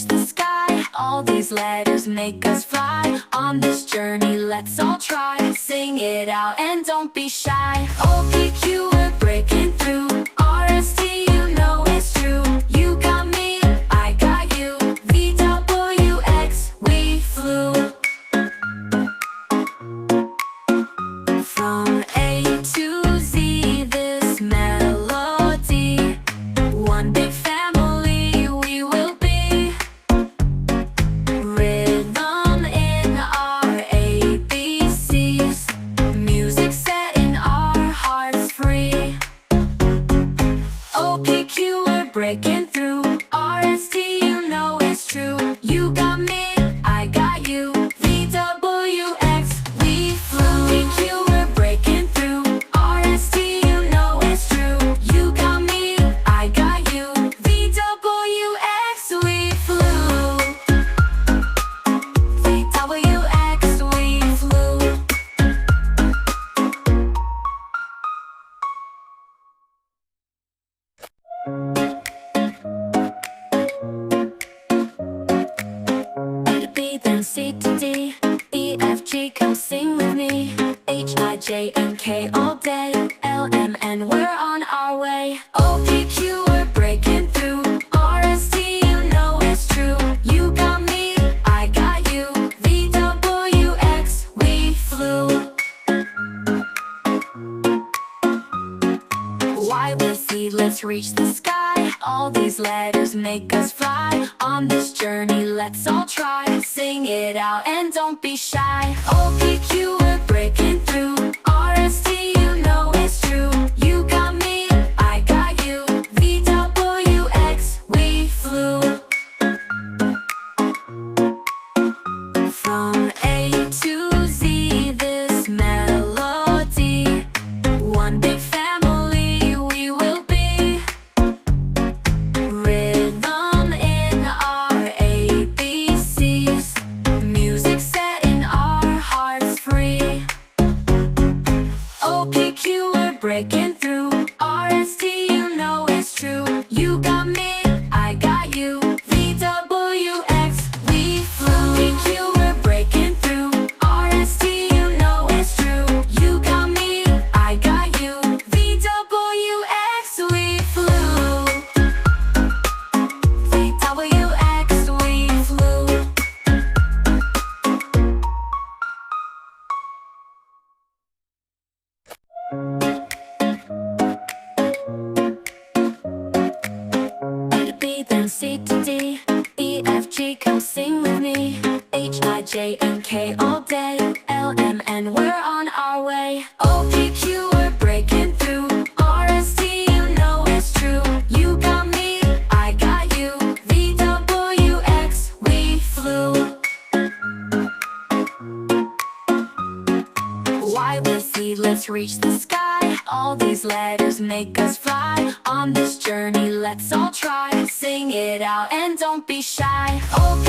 reach the sky. All these letters make us fly. On this journey, let's all try. Sing it out and don't be shy. O-P-Q, we're breaking through. R-S-T, you know it's true. You got me, I got you. V-W-X, we flew. From A to Z, this melody. One big family we will be. Rhythm in our ABCs. Music setting our hearts free. O-P-Q, we're breaking through. R-S-T, you know it's true. You got me, I got you. V-W-X, we flew. O-P-Q, we're breaking through. R-S-T, you know it's true. You got me, I got you. V-W-X, we flew. V-W-X, we flew. A to B, then C to D. E, F, G, come sing with me. H, I, J, and K all day. L, M, N, we're on our way. O, P, Q, we're breaking through. R, S, T, you know it's true. You got me, I got you. V, W, X, we flew. Y with Z, let's reach the sky. All these letters make us fly. On this journey, let's all try. Sing it out and don't be shy. O, P, Q, we're breaking through. R, S, T, you know it's true. You got me, I got you. V, W, X, we flew. From A to Z, this melody. One big family we will be. Rhythm in our ABCs. Music setting our hearts free. O-P-Q, we're breaking through. R-S-T, you know it's true. You got me, I got you. V-W-X, we flew. O-P-Q, we're breaking through. R-S-T, you know it's true. You got me, I got you. V-W-X, we flew. V-W-X, we flew. A to B, then C to D. E, F, G, come sing with me. H, I, J, and K all day. L, M, N, we're on our way. O, P, Q, we're breaking through. R, S, T, you know it's true. You got me, I got you. V-W-X, we flew. Y with Z, let's reach the sky. All these letters make us fly. On this journey, let's all try. Sing it out and don't be shy. O,